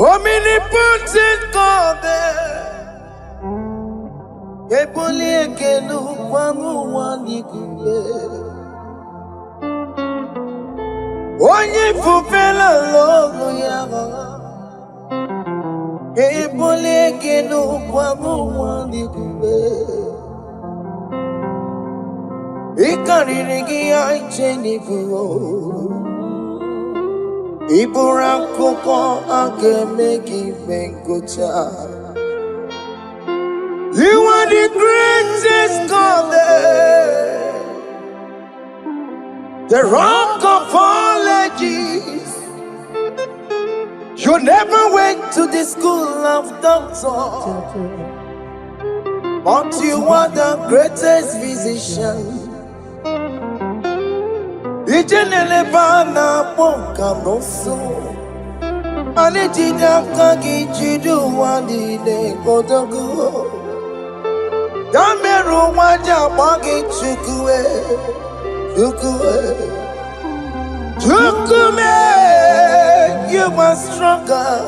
Omnipotent God, Eboli ekelu kwamu wanikuye. Onye fufela logo yaga, Eboli ekelu kwamu wanikuye. Ikarigi aicheni buo, Iburakoko akemegi mengocha. You are the greatest God, the rock of all ages. You never went to the school of doctor, but you are the greatest physician. Ijenele bana bonka noso, anejida kagi jidu wadi ne kodogo. Dameru waja bagi chukue, chukume. You are stronger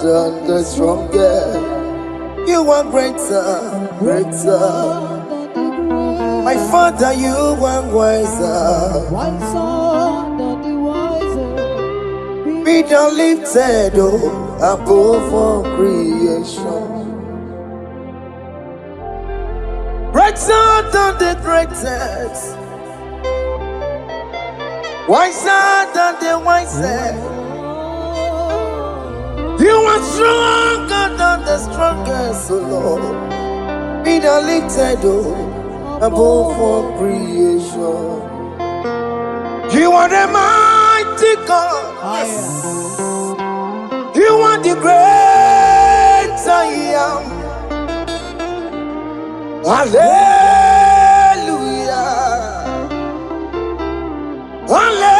than the strongest. You are greater. My Father, you are wiser than the wiser. Be thou lifted above all creation. Greater than the greatest. Wiser than the wisest. You are stronger than the strongest, O Lord. Be thou lifted above all creation. You are the mighty God. Yes. You are the great I am. Hallelujah. Hallelujah.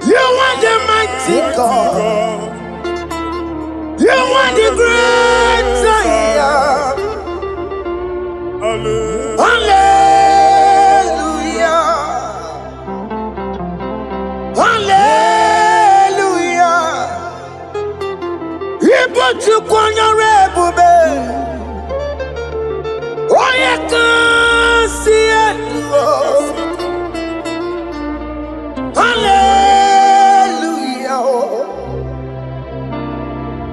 You are the mighty God. You are the great I am. Hallelujah. Hallelujah. You put you on your rebube. Oh, you can see it. Hallelujah.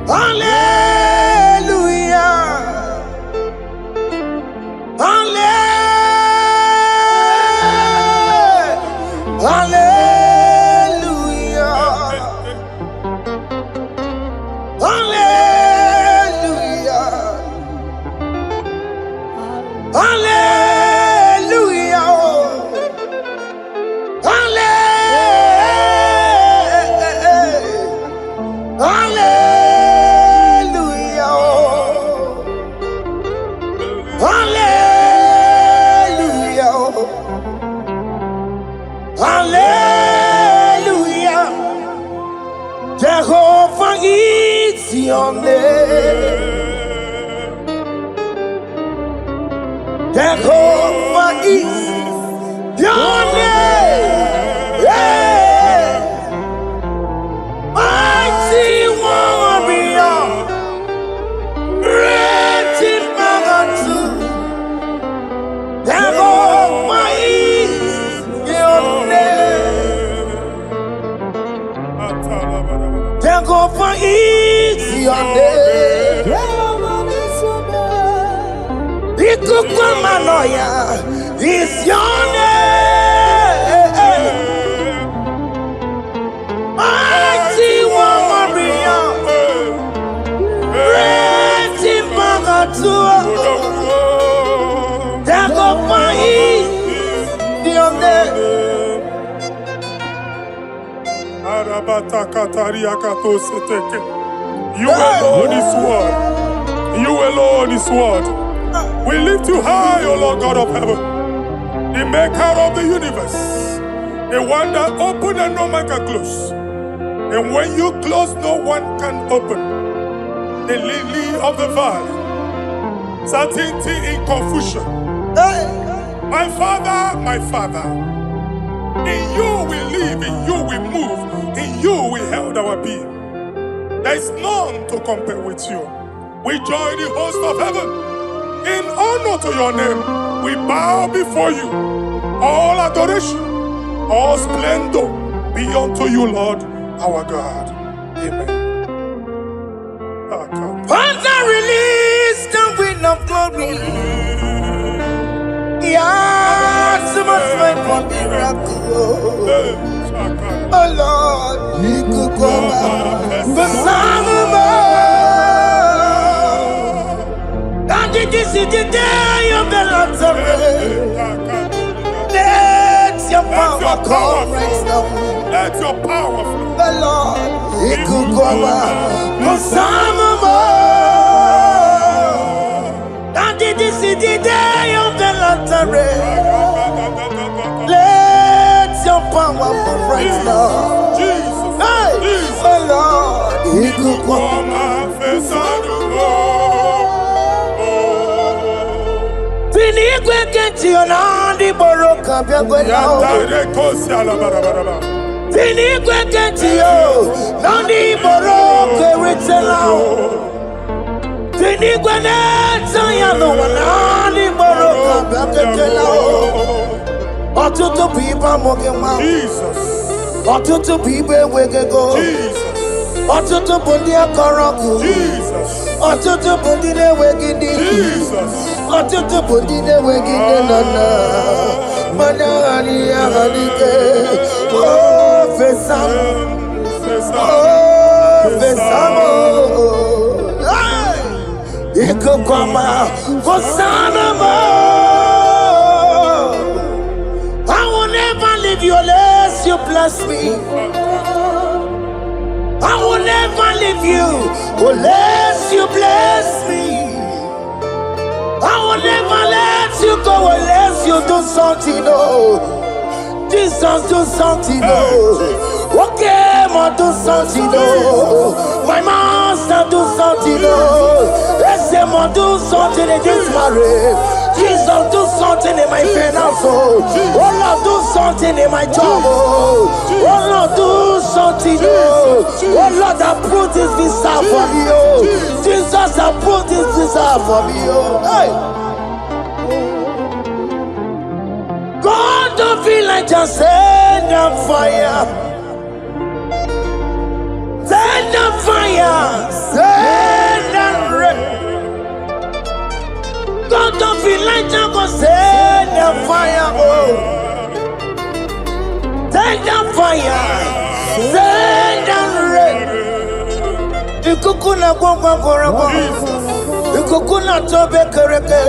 Hallelujah. Hallelujah. Hallelujah. Hallelujah. Hallelujah. Jehovah is your name. Jehovah is your name. Yeah. Mighty warrior, great in magnitude. Jehovah is your name. Jehovah is your name. Ikukumanoya is your name. Mighty warrior, great in magnitude. Jehovah is your name. You alone is word. You alone is word. We lift you high, O Lord God of heaven, the maker of the universe, the one that opened and no man can close. And when you close, no one can open. The lily of the valley, certainty in confusion. My Father, In you we live, in you we move, in you we held our being. There is none to compare with you. We join the host of heaven. In honor to your name, we bow before you. All adoration, all splendor be unto you, Lord, our God. Amen. Father, release the wind of glory. Yeah, so much fight for miracle. Oh Lord, you could go back. But and this is the day of the Lord's rain. Let your power come right now. Let your power flow. The Lord, you could go back. But and this is the day of the Lord's rain. Let your power come right now. Jesus, hey, Jesus. The Lord, you could go back. Eluigwe kenti onandi boroka biagwela. Eluigwe kenti yo nandi boroka eritela. Eluigwe neta ya no nandi boroka biagwela. Ọtụtụ pipa mogema. Jesus. Ọtụtụ pipa ewegego. Jesus. Ọtụtụ bụ ndị akọrọgụ. Jesus. Ọtụtụ bụ ndị na-enweghị ndị. Jesus. Ọtụtụ bụ ndị na-enweghị nne na nna. Mana aghara ihe agharịke. Fesa m. Fesa m. Ikuku ọma fọsana m. I will never leave you unless you bless me. I will never leave you unless you bless me. I will never let you go unless you do something. Oh, Jesus, do something. Oh, okay, ma do something. Oh, my master, do something. Oh, let's say, ma do something in this marriage. Jesus, do something in my finance. Oh, Lord, do something in my job. Oh, Lord, do something. Oh, Lord, approve this visa for me. Oh, Jesus, approve this visa for me. Oh, hey. God, don't feel like just send a fire. Send a fire. Send a rain. God don't feel like just go send a fire. Oh, send a fire. Send a rain. Ikukuna gwangwa gwangwa. Ikukuna tobe kereke.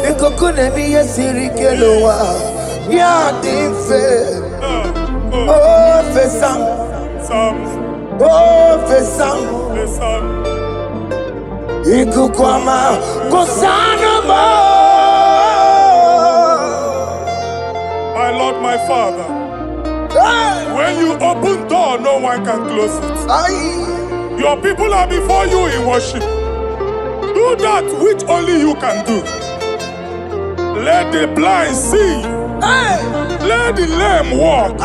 Ikukuna miye sirike lowa. Ya dimfe. Oh, fesam. Oh, fesam. Ikukwama Kosanama. My Lord, my Father, when you open door, no one can close it. Your people are before you in worship. Do that which only you can do. Let the blind see. Let the lame walk.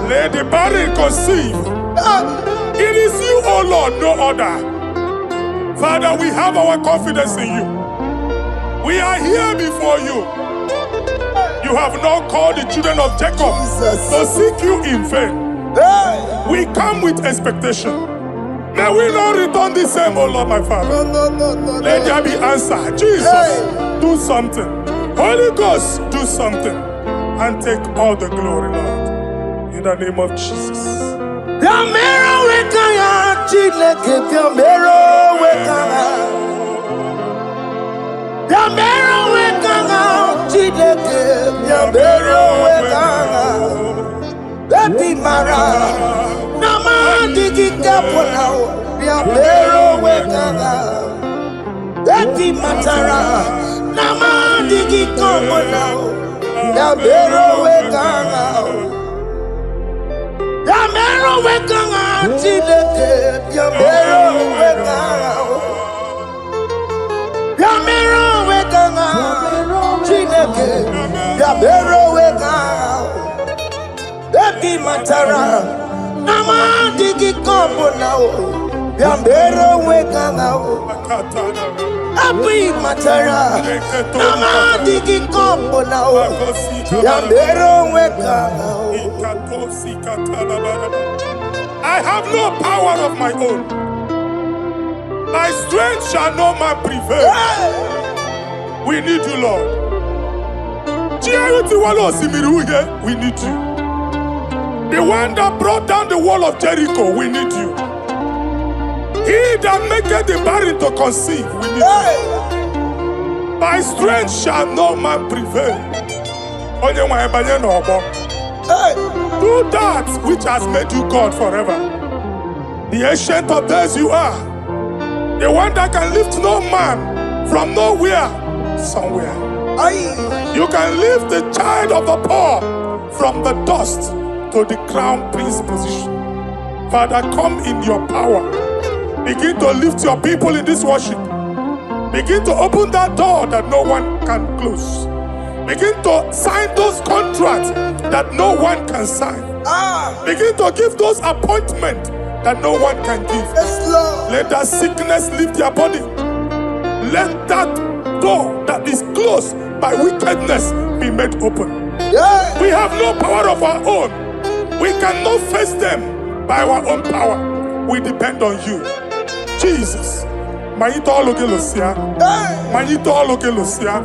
Let the barren conceive. It is you, O Lord, no other. Father, we have our confidence in you. We are here before you. You have not called the children of Jacob to seek you in vain. We come with expectation. May we not return the same, oh Lord, my Father. Let there be answer. Jesus, do something. Holy Ghost, do something. And take all the glory, Lord. In the name of Jesus. Yamero wekanga chileke, yamero wekanga, yamero wekanga chileke, yamero wekanga, Ebi matara. Nama digi kombo now. Yambero weka now. Ebi matara. Nama digi kombo now. Yambero weka now. I have no power of my own. My strength shall no man prevail. We need you, Lord. We need you. The one that brought down the wall of Jericho, we need you. He that maketh the barren to conceive, we need you. My strength shall no man prevail. Do that which has made you God forever. The ancient of days you are. The one that can lift no man from nowhere, somewhere. You can lift the child of the poor from the dust to the crown prince position. Father, come in your power. Begin to lift your people in this worship. Begin to open that door that no one can close. Begin to sign those contracts that no one can sign. Begin to give those appointments that no one can give. Let that sickness leave their body. Let that door that is closed by wickedness be made open. We have no power of our own. We cannot face them by our own power. We depend on you. Jesus. Manito ologelosia. Manito ologelosia.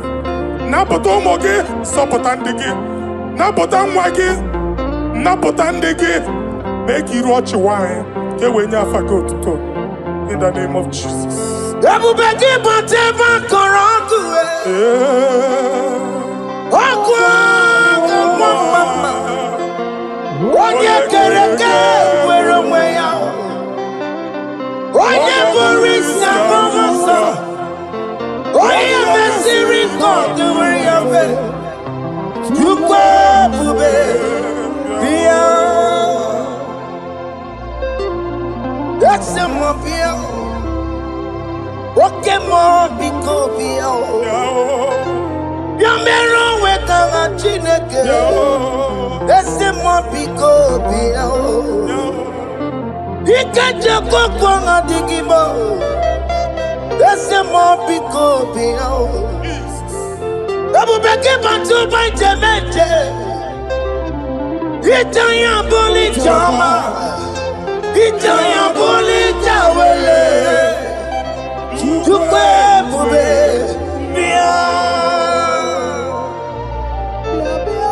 Napoto moge sopotandege. Napota mwage. Napotandege. Make you watch wine. In the name of Jesus. Okay, more because Yamero weka chineke. That's the more because Ikaja kokwanga digibo. That's the more because Abu Bakr Bantu by Jemeje. Itaya Boli Jama. Itaya Boli Jawele.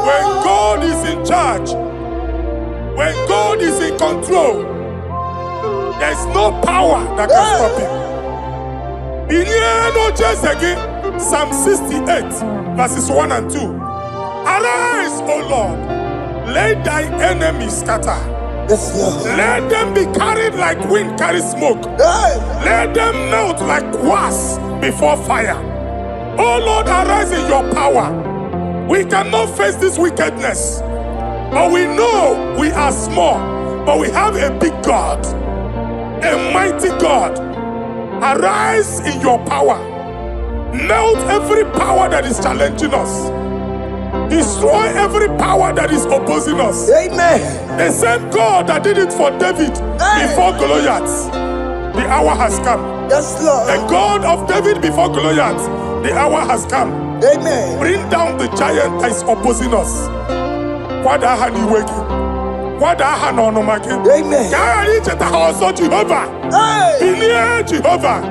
When God is in charge, when God is in control, there's no power that can stop him. Psalm 68, verses 1 and 2. Arise, O Lord, let thy enemies scatter. Let them be carried like wind carries smoke. Let them melt like wax before fire. Oh Lord, arise in your power. We cannot face this wickedness, but we know we are small, but we have a big God, a mighty God. Arise in your power. Melt every power that is challenging us. Destroy every power that is opposing us. Amen. The same God that did it for David before Goliath, the hour has come. Yes, Lord. The God of David before Goliath, the hour has come. Amen. Bring down the giant that is opposing us. Amen. Jehovah.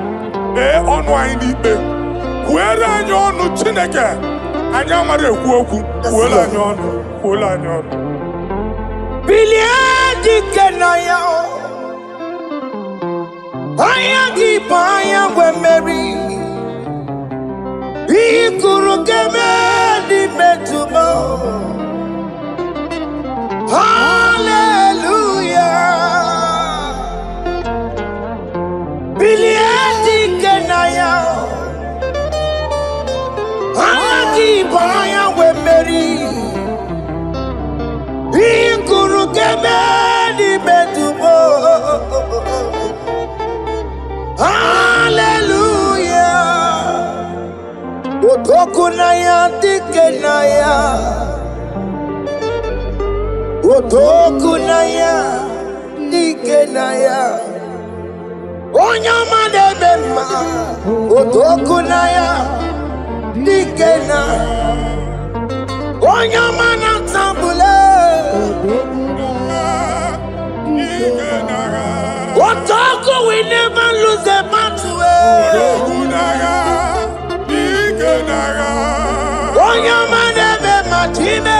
Jehovah. Otokunaya, Nikenaya, Onyama Bema, Otokunaya, Nikena, Onyama Natambule, Otoku, we never lose a battle. Onyama Bema, Time.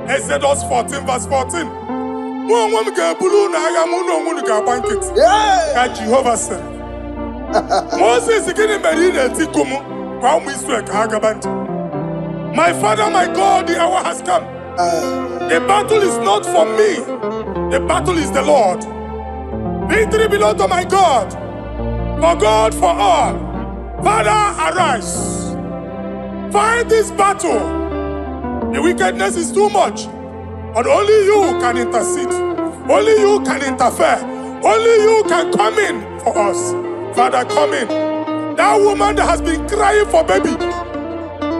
Exodus 14 verse 14. Jehovah said, Moses my father, my God, the hour has come. The battle is not for me. The battle is the Lord. Victory belongs to my God. For God, for all. Father, arise. Fight this battle. The wickedness is too much. But only you can intercede. Only you can interfere. Only you can come in for us. Father, come in. That woman that has been crying for baby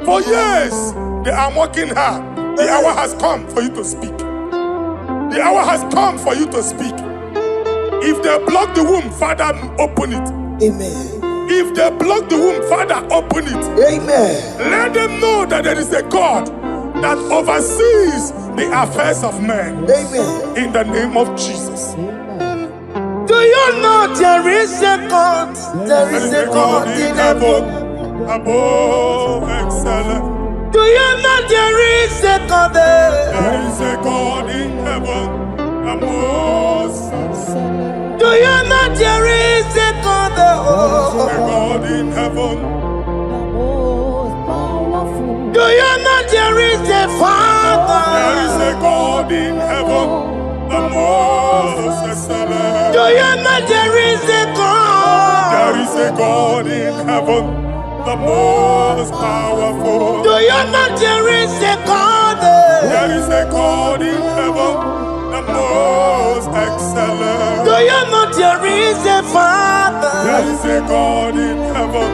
for years, they are mocking her. The hour has come for you to speak. The hour has come for you to speak. If they block the womb, Father, open it. Amen. If they block the womb, Father, open it. Amen. Let them know that there is a God that oversees the affairs of men. Amen. In the name of Jesus. Do you know there is a God? There is a God in heaven. Above excellent. Do you know there is a God there? There is a God in heaven. Above excellent. Do you know there is a God there? There is a God in heaven. Do you know there is a Father? There is a God in heaven, the most excellent. Do you know there is a God? There is a God in heaven, the most powerful. Do you know there is a God there? There is a God in heaven, the most excellent. Do you know there is a Father? There is a God in heaven,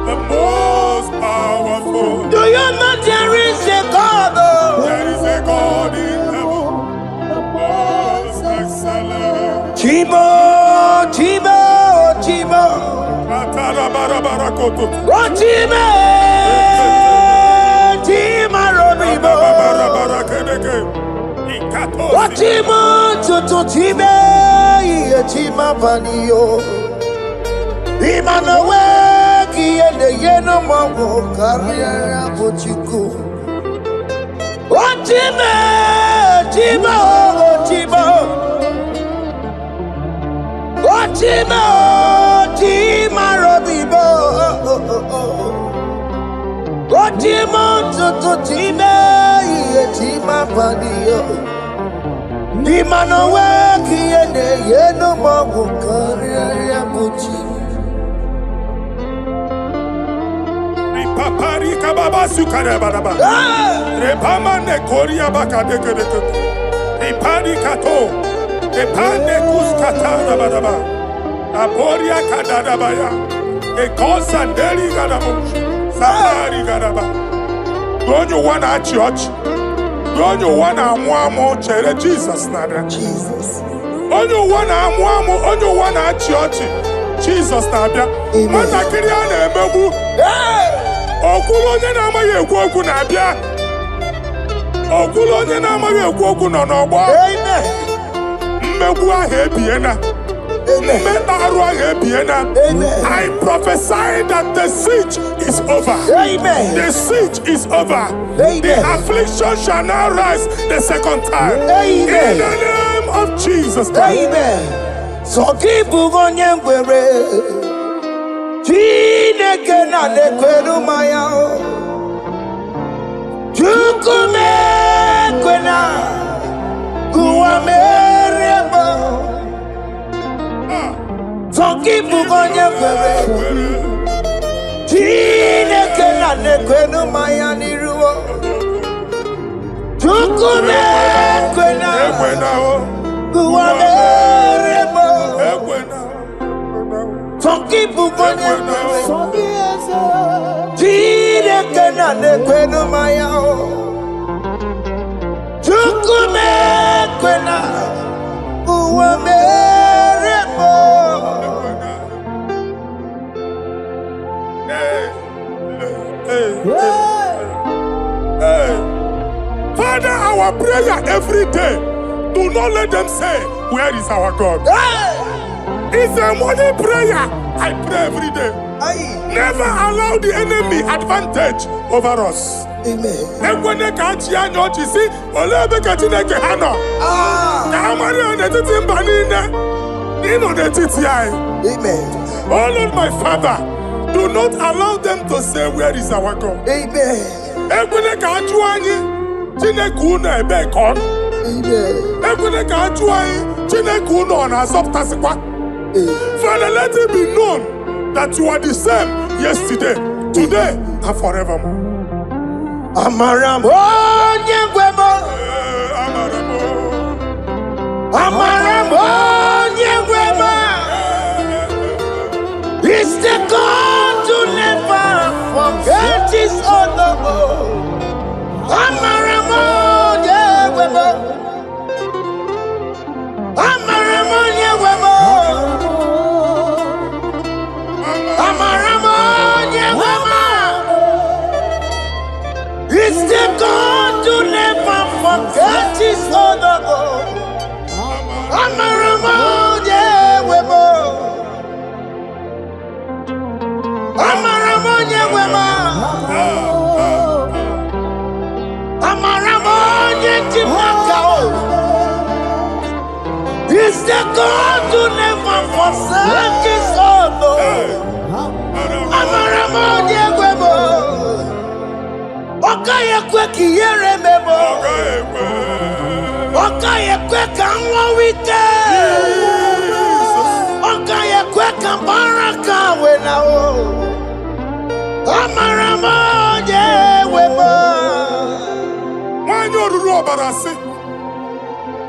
the most powerful. Do you know there is a God? There is a God in heaven, the most excellent. Chibo, Chibo, Chibo. Oh, Chibo, Chima Robibo. Oh, Chibo, Tutu Chibe, Chima Panio. Imanowe. Yeno mango career bochiku. Ochime, Chima, Ochima, Ochima, Chima Robibo. Ochima tutu chime, Chima Panio. Imanowe yeno mango career bochiku. Papari kababa sukare baraba. Repama ne koria baka deke deke. Repari kato. Repane kuskata baraba. Aboria kadada baya. E kosanderi gadabo. Safari gadaba. Don't you wanna church? Don't you wanna mwamo chere Jesus nada? Jesus. Don't you wanna mwamo? Don't you wanna church? Jesus nabia. Mata kiria na emebu. Okulo onye na-amaghị ekwu okwu na-abịa. Okulo onye na-amaghị ekwu okwu nọ n'ọgbọ. Mmegbu ahụ ebiena. Mmekpa arụ ahụ ebiena. I prophesy that the siege is over. Amen. The siege is over. The affliction shall not rise the second time. Amen. In the name of Jesus Christ. Amen. So keep onye ngwere. Chineke na nekwenu maya o. Chukume kwena kuwa mereba. Zonkipu konye kwere. Chineke na nekwenu maya niruo. Chukume kwena Ekwena o. Uwamere mo Ekwena. Fonkipu konye Jide kena ne kwenu maya o Chukume kwena Uwamere mo Hey. Father, our prayer every day, do not let them say, where is our God? It's a morning prayer. I pray every day. Never allow the enemy advantage over us. Amen. Amen. Oh Lord, my Father, do not allow them to say, where is our God? Amen. Amen. Father, let it be known that you are the same yesterday, today, and forevermore. Amaramo nyegwemo Amaramo nyegwemo It's the God to never forget his honor. Amaramo nyegwemo Amaramo nyegwemo Amaramo nyegwemo It's the God to never forget his honor. Amaramo nyegwemo Amaramo nyegwemo Amaramo nyegimaka. It's the God to never forsake his honor. Amaramo nyegwemo Okaye kwe kiyere mebo Okaye kwe kanwa wite Okaye kwe kambaraka wenao Amaramo nyegwemo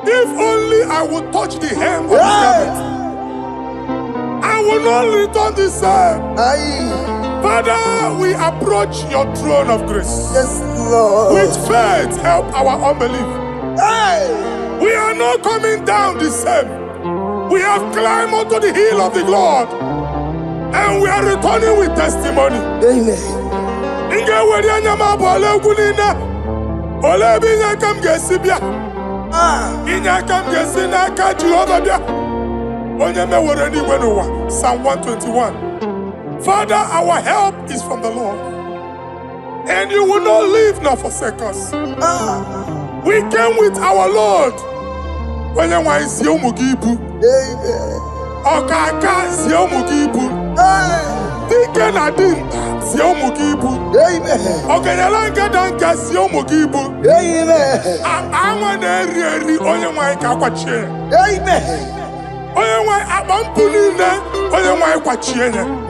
If only I would touch the hem of his garment, I will not return the same. Father, we approach your throne of grace. Yes, Lord. With faith, help our unbelief. We are not coming down the same. We have climbed onto the hill of the Lord, and we are returning with testimony. Amen. Psalm 121. Father, our help is from the Lord, and you will not leave nor forsake us. We came with our Lord.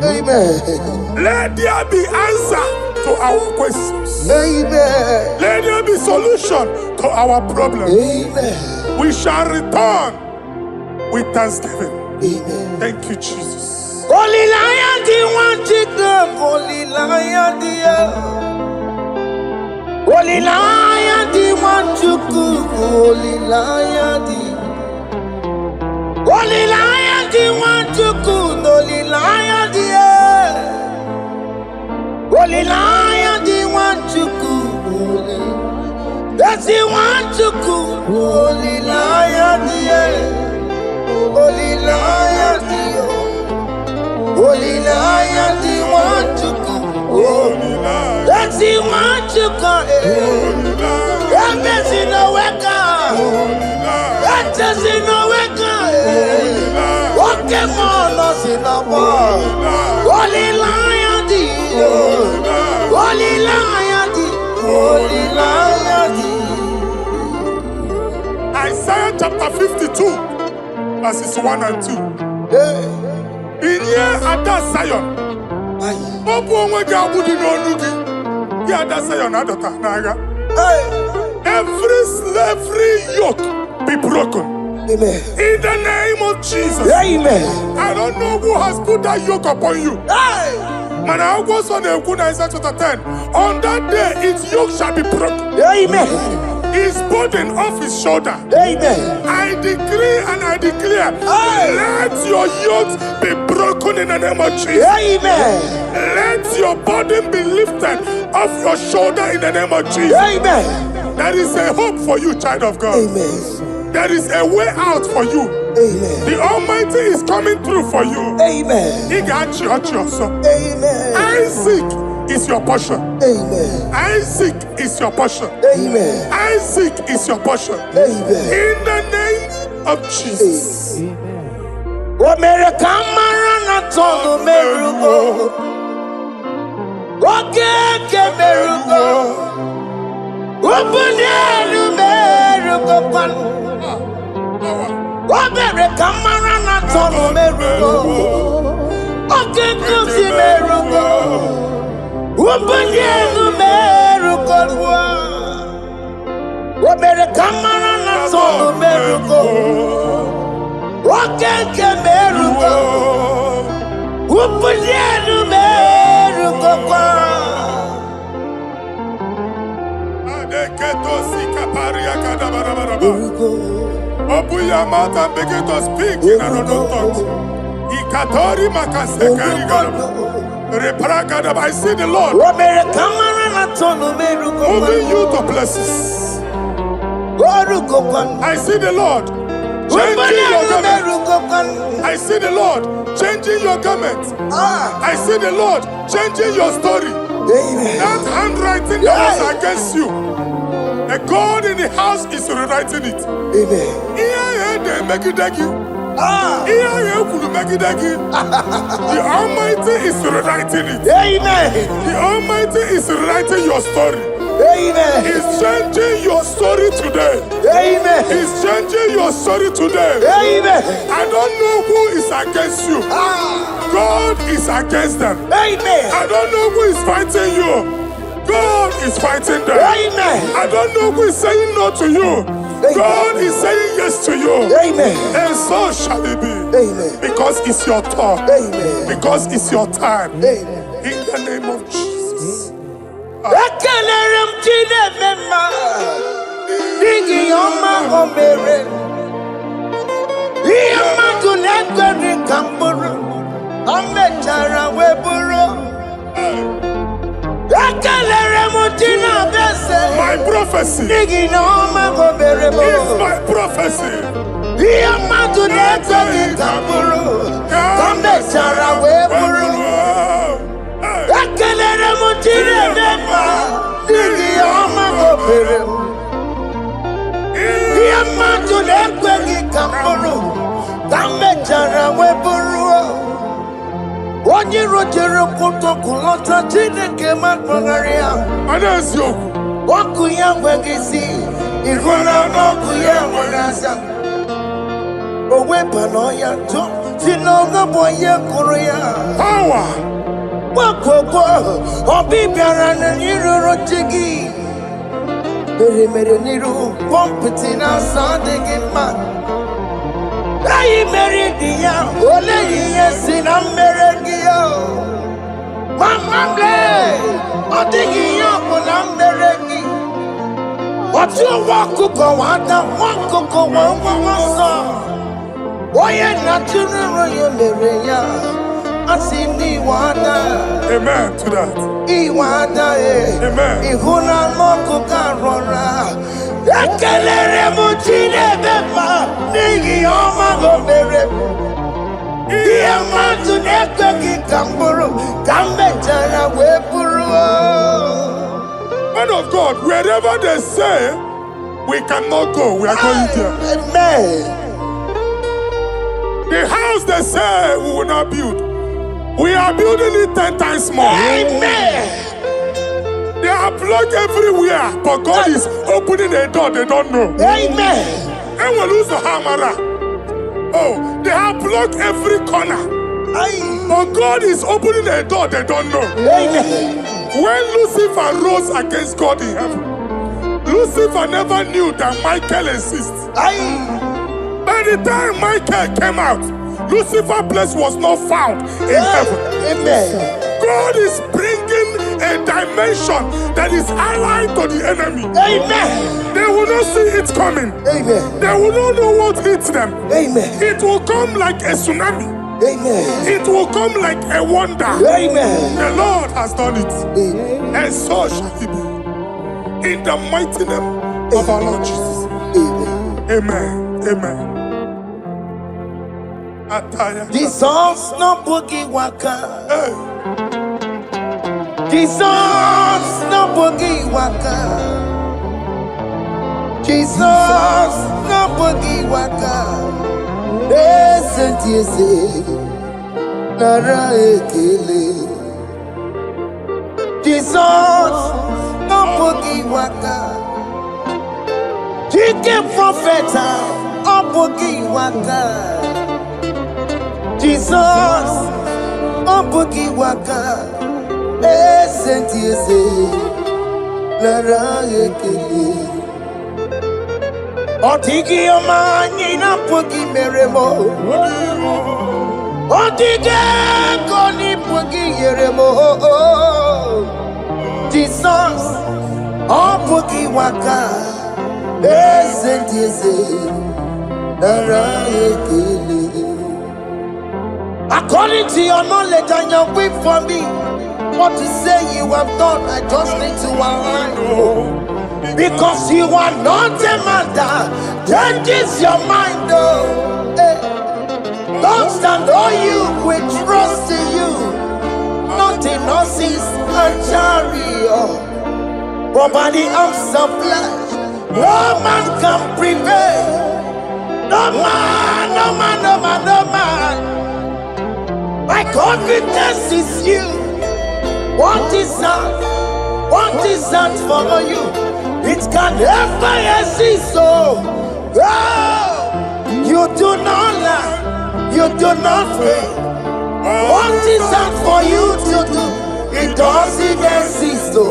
Amen. Let there be answer to our questions. Amen. Let there be solution to our problems. Amen. We shall return with thanksgiving. Amen. Thank you, Jesus. Holy Lion, the one to come. Holy Lion, Holy Lion, the one to come. Holy Lion, Holy Lion, the one to come. Holy Lion, Holy Lion, the one to come. That's the one to come. Holy Lion, Holy Lion, Holy Lion, the one to come. That's the one to come. That's in the wake. That's in the wake. Okay, man, us in the bar. Holy Lion, Holy Lion, Holy Lion. Isaiah chapter 52, verses 1 and 2. In here at that Zion, Zion adota naga. every slavery yoke be broken. Amen. In the name of Jesus. Amen. I don't know who has put that yoke upon you. Hey. Man, I was on the Isaiah chapter 10. On that day, its yoke shall be broken. Amen. His burden off his shoulder. Amen. I decree and I declare, let your yokes be broken in the name of Jesus. Amen. Let your burden be lifted off your shoulder in the name of Jesus. Amen. There is a hope for you, child of God. Amen. There is a way out for you. Amen. The Almighty is coming through for you. Amen. He got you. Amen. Isaac is your portion. Amen. Isaac is your portion. Amen. Isaac is your portion. Amen. In the name of Jesus. Amen. What Meghere Kamara told Merugo. Okay, Merugo. Open the Merugo pan. What Meghere Kamara told Merugo. Okay, Kusi Merugo. Open the Merugo. What Meghere Kamara told Merugo. Okay, Merugo. Open the Merugo. Open your mouth and begin to speak in another tongues. I see the Lord moving you to places. I see the Lord changing your garment. I see the Lord changing your garment. I see the Lord changing your story. That handwriting that was against you, a God in the house is rewriting it. The Almighty is rewriting it. The Almighty is rewriting your story. He's changing your story today. He's changing your story today. I don't know who is against you. God is against them. I don't know who is fighting you. God is fighting them. I don't know who is saying no to you. God is saying yes to you. And so shall it be. Because it's your turn. Because it's your time. In the name of Jesus. My prophecy is my prophecy. Power. Amen to that. Man of God, wherever they say we cannot go, we are going there. Amen. The house they say we will not build, we are building it 10 times more. Amen. They are blocked everywhere, but God is opening a door they don't know. Amen. And we lose the hammer. Oh, they have blocked every corner. But God is opening a door they don't know. Amen. When Lucifer rose against God in heaven, Lucifer never knew that Michael exists. By the time Michael came out, Lucifer's place was not found in heaven. Amen. God is bringing a dimension that is allied to the enemy. Amen. They will not see it coming. Amen. They will not know what hits them. Amen. It will come like a tsunami. Amen. It will come like a wonder. Amen. The Lord has done it. Amen. And so shall it be. In the mighty name of our Lord Jesus. Amen. Amen. Amen. Jesus no boogie waka. Hey. Jesus no boogie waka. Jesus no boogie waka. Esentiese nara ekele. Jesus no boogie waka. Jike profeta no boogie waka. Jesus, Obuki waka, Esentiese, Lara ekele. Otiki omani na puki meremo. Otike koni puki yeremo. Jesus, Obuki waka, Esentiese, Lara ekele. According to your knowledge and your will for me, what to say you have done, I just need to align. Because you are not a man that changes your mind. Don't stand on you, we trust in you. Not in horses and chariot, but by the arms of flesh, no man can prevail. No man, no man, no man, no man. My confidence is you. What is that? What is that for you? It can never exist. So, you do not lie. You do not fail. What is that for you to do? It doesn't exist. So,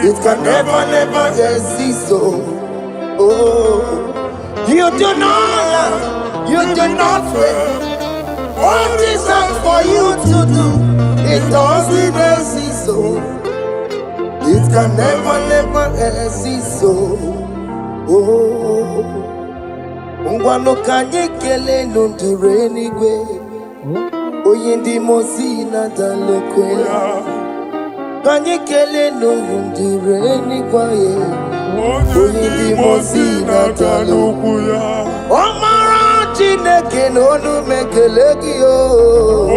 it can never exist. So, you do not lie. You do not fail. What is that for you to do? It doesn't exist, so it can never exist, so Ngwano kanye kele nundure Eluigwe Oyindi mosi na dalokwe Kanye kele nundure Eluigwe Oyindi mosi na dalokwe Omara Chineke n'onu mekele gị o.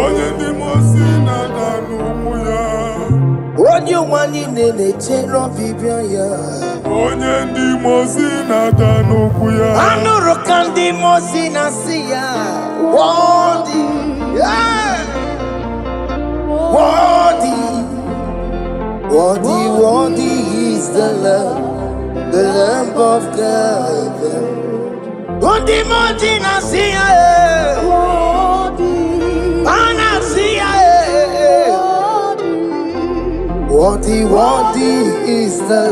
Onye ndị mosi na-ada n'ukwu ya. Onye ụwa niile na-echere ọbịbịa ya. Onye ndị mosi na-ada n'ukwu ya. Anụrụ ka ndị mosi na-asị ya. Worthy, worthy, worthy is the Lamb of God. Undi moji na siya Ana siya Worthy is the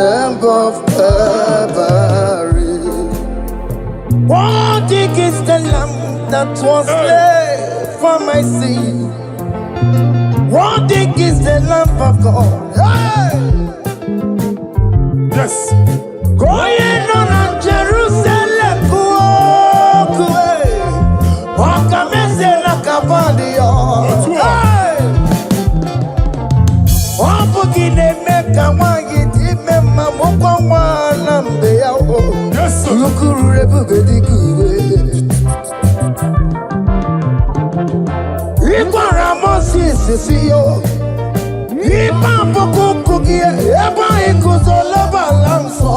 Lamb of Calvary. Worthy is the Lamb that was slain for my sin. Worthy is the Lamb of God. Yes. Going on Jerusalem, Wakamese na Kavandio. Wapukine meka wangi time mamukwa wana mbeya. Yes, sir. Lukuru rebuge dikuwe. Ikwa Ramosi sisiyo. Ipa pokukugie. Eba ikuzoleba lamso.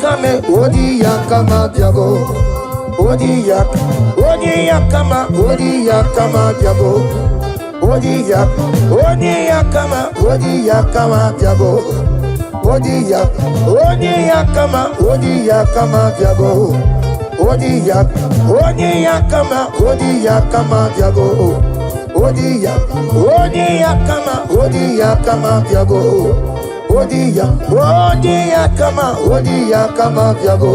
kame, odi ya kama diabo. Odi ya kama diabo. Odi ya kama diabo. Odi ya kama diabo. Odi ya kama diabo. Odi ya kama diabo. Odi ya kama diabo.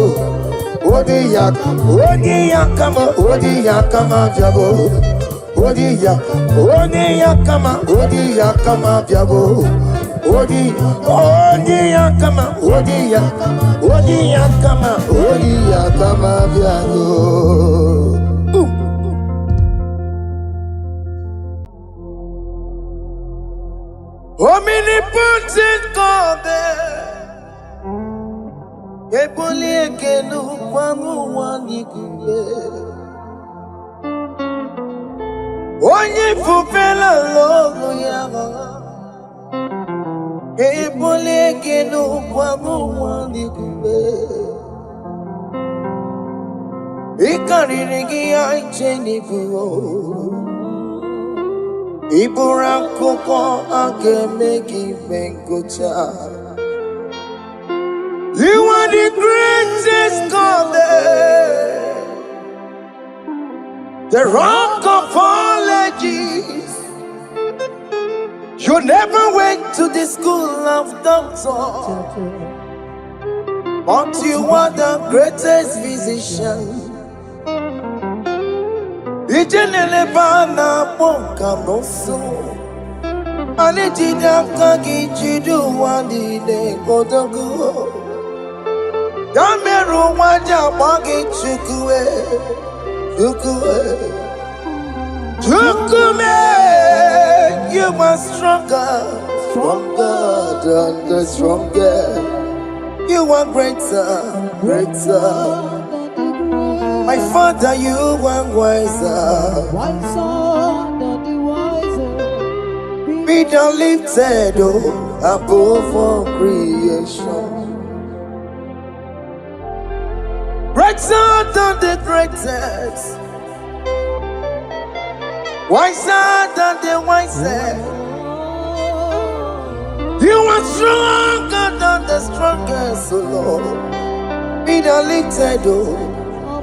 Odi ya kama diabo. Odi ya kama diabo. Odi ya kama diabo. Omnipotent God, ebuli ekelu kwamu wanikuye. Onye fupela logo yaga, ebuli ekelu kwamu wanikuye. Ikarigi aicheni buo. Iburakoko akemeki bengocha. You are the greatest God, the rock of all ages. You never went to the school of doctor, but you are the greatest physician. Ijenele bana bonka noso. Anejida kagi jidu wandi de kodogu. Dameru waja bagi chukue. Chukume, you are stronger than the strongest. You are greater. My Father, you are wiser than the wiser. Be thou lifted above all creation. Greater than the greatest. Wiser than the wisest. You are stronger than the strongest, O Lord. Be thou lifted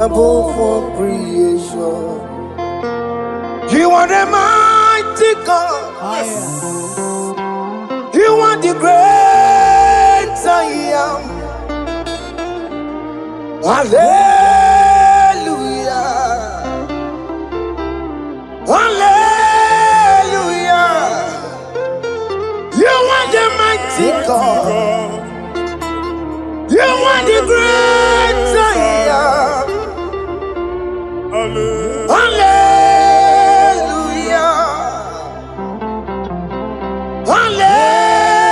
above all creation. You are the mighty God. Yes. You are the great I am. Hallelujah. Hallelujah. You are the mighty God. You are the great I am. Hallelujah.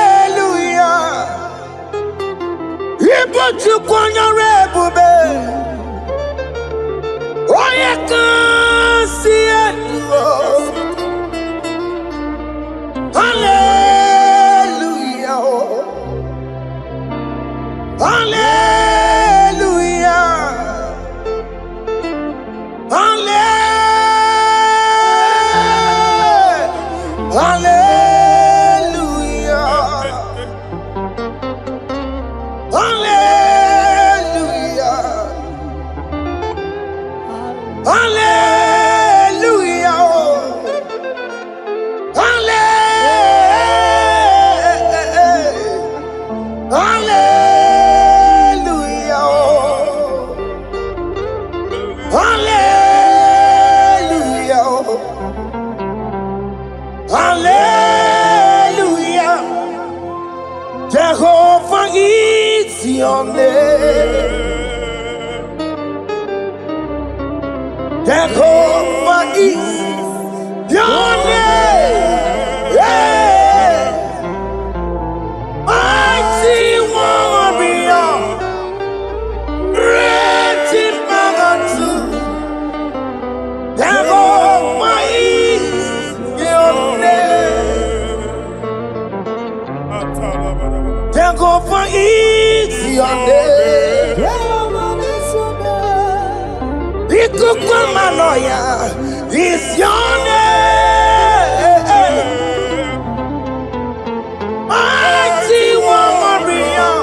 Hallelujah. Ibo chukwanya rebube. Oye kasi edo. Hallelujah. Hallelujah. Hallelujah. Hallelujah. Hallelujah. Hallelujah. Jehovah is your name. Jehovah is your name. Yeah. Mighty warrior, great in magnitude. Jehovah is your name. Jehovah is your name. Ikukwamanoya is your name. Mighty warrior,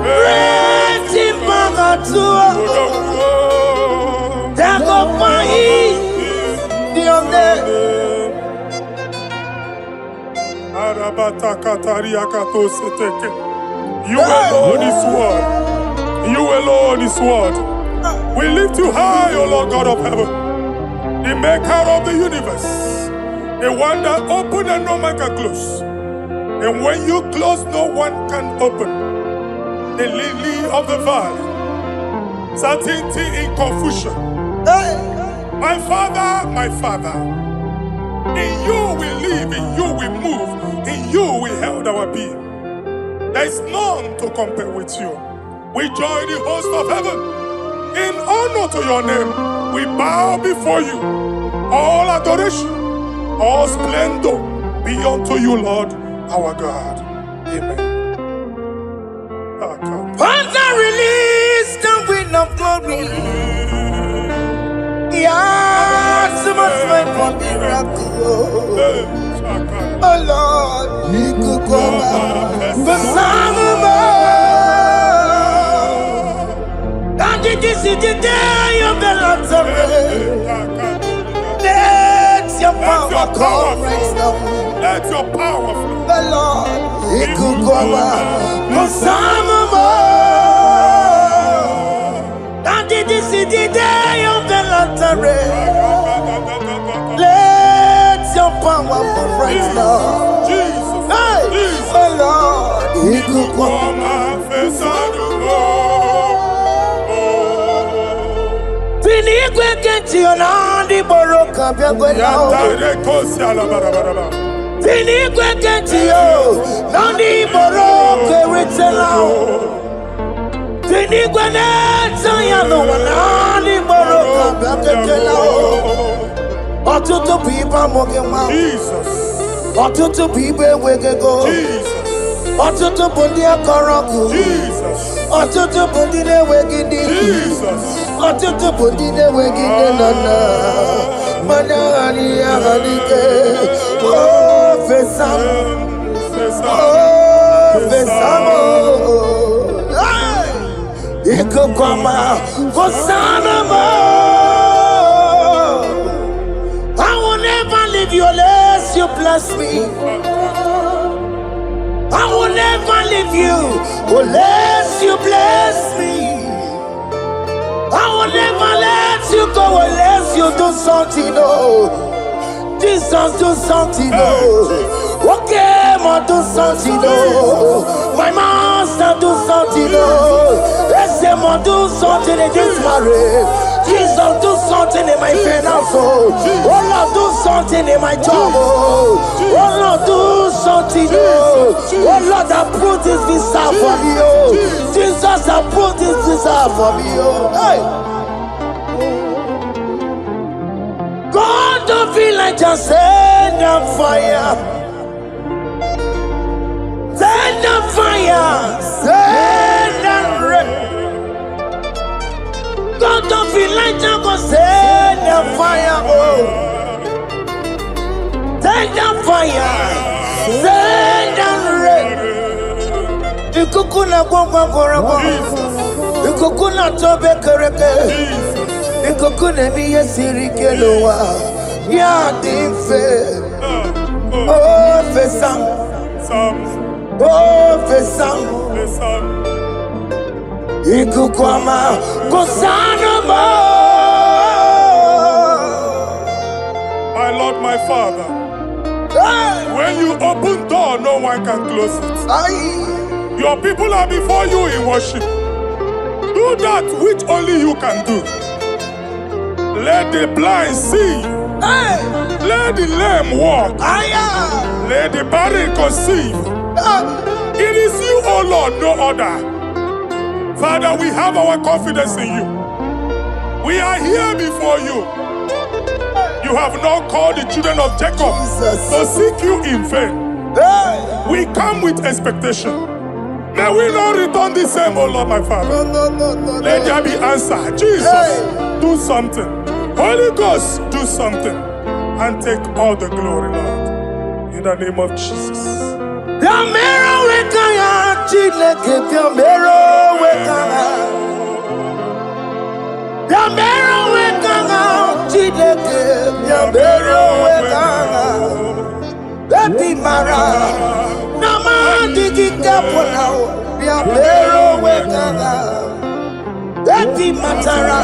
great in Bagatua. You alone is word. You alone is word. We lift you high, O Lord God of heaven, the maker of the universe, the one that opened and no man can close. And when you close, no one can open. The lily of the valley, certainty in confusion. My Father, in you we live, in you we move, in you we held our being. There is none to compare with you. We join the host of heaven. In honor to your name, we bow before you. All adoration, all splendor be unto you, Lord, our God. Amen. Father, release the wind of glory. Yes, must wait for miracle. Oh Lord, you could go back. But and this is the day of the Lord's let your power come right now. Let your power flow. The Lord, you could go back. But and this is the day of the Lord's let your power come right now. Jesus, hey, Jesus. The Lord, you could go back. Eluigwe kenti onandi boroka biagwela. Eluigwe kenti yo nandi boroka eritela. Eluigwe neta ya no nandi boroka biagwela. Ọtụtụ pipa mogema. Jesus. Ọtụtụ pipa ewegego. Jesus. Ọtụtụ bụ ndị akọrọgụ. Jesus. Ọtụtụ bụ ndị na-enweghị ndị. Jesus. Ọtụtụ bụ ndị na-enweghị nne na nna mana adịghị ahadike fesa m ikuku ọma fosana m. I will never leave you unless you bless me. I will never leave you unless you bless me. I will never let you go unless you do something, oh. Jesus, do something, oh. Okay, ma do something, oh. My master, do something, oh. Let's say, ma do something in this marriage. Jesus, do something in my finance, oh. Oh Lord, do something in my job, oh. Oh Lord, do something, oh. Oh Lord, approve this visa for me, oh. Jesus, approve this visa for me, oh. Hey. God don't feel like just send a fire. Send a fire. Send a rain. God don't feel like just go send a fire. Oh. Send a fire. Send a rain. Ikukuna gwangwa gwangwa. Ikukuna tobe kereke. Ikukuna miye sirike lowa. Ya dimfe. Oh fesam. Oh fesam. Ikukwama kosanama. My Lord, my Father, when you open door, no one can close it. Your people are before you in worship. Do that which only you can do. Let the blind see. Let the lame walk. Let the barren conceive. It is you, O Lord, no other. Father, we have our confidence in you. We are here before you. You have not called the children of Jacob to seek you in vain. We come with expectation. May we not return the same, oh Lord, my Father. Let there be answer. Jesus, do something. Holy Ghost, do something. And take all the glory, Lord. In the name of Jesus. Yamero wekaya Chineke Yamero wekaya Yamero wekaya Chineke Yamero wekaya Epi mara Nama digi kapona Yamero wekaya Epi matara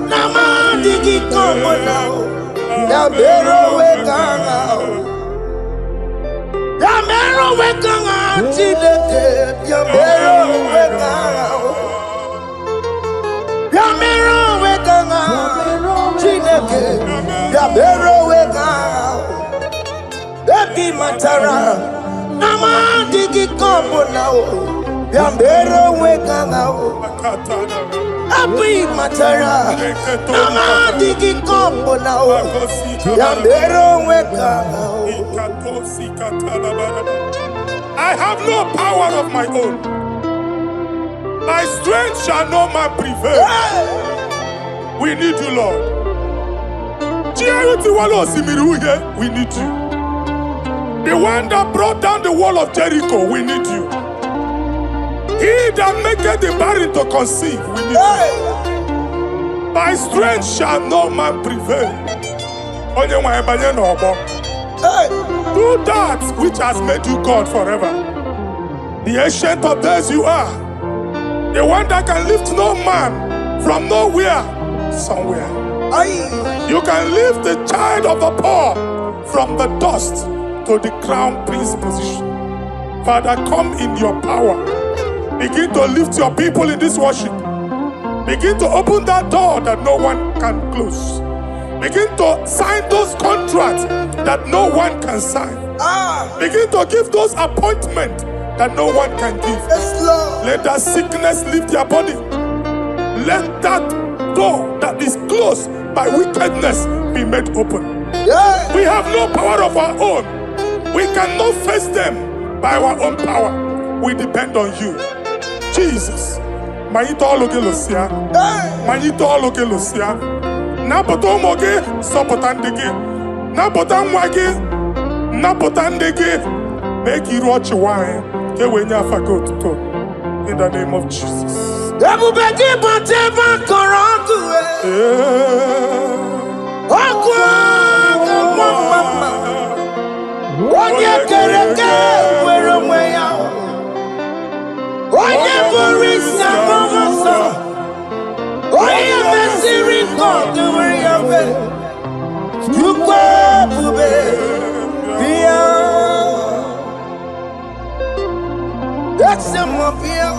Nama digi kapona Yamero wekaya Yamero wekanga Chineke Yamero wekanga Yamero wekanga Chineke Yamero wekanga Epi matara Nama digi kombo nao Yamero wekanga Epi matara Nama digi kombo nao Yamero wekanga I have no power of my own. My strength shall no man prevail. We need you, Lord. We need you. The one that brought down the wall of Jericho, we need you. He that maketh the barren to conceive, we need you. My strength shall no man prevail. Do that which has made you God forever. The ancient of days you are. The one that can lift no man from nowhere, somewhere. You can lift the child of the poor from the dust to the crown prince position. Father, come in your power. Begin to lift your people in this worship. Begin to open that door that no one can close. Begin to sign those contracts that no one can sign. Begin to give those appointments that no one can give. Let that sickness leave their body. Let that door that is closed by wickedness be made open. We have no power of our own. We cannot face them by our own power. We depend on you. Jesus. Manito Logelosia. Manito Logelosia. Napoto moge sopotandege. Napotan wage. Napotandege. Make you watch wine. Get when you forgo to. In the name of Jesus. Everybody but ever korangu. Mama. Onye kereke were mweya. Onye borisa momoso. Onye mesiri kodu were yawe. Yukwe bube. Bia. That's a mobile.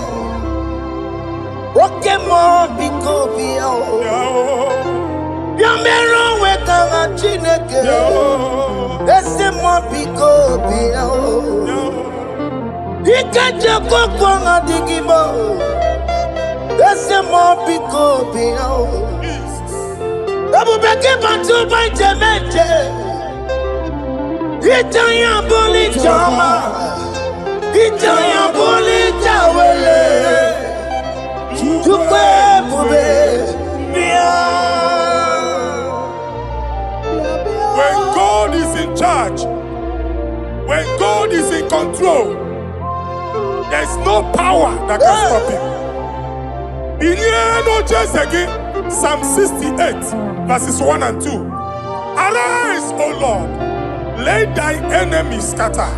Okay, more biko bia. Yamero wekanga Chineke. Laissez-moi bikobia. Ikaje kokwanga IGBO. Laissez-moi bikobia. Abubeke bantu banjemeje. Itanya boli chama. Itanya boli chawele. Tukwe bube. When God is in charge, when God is in control, there is no power that can stop him. In Psalm 68, verses 1 and 2. Arise, O Lord, let thy enemies scatter.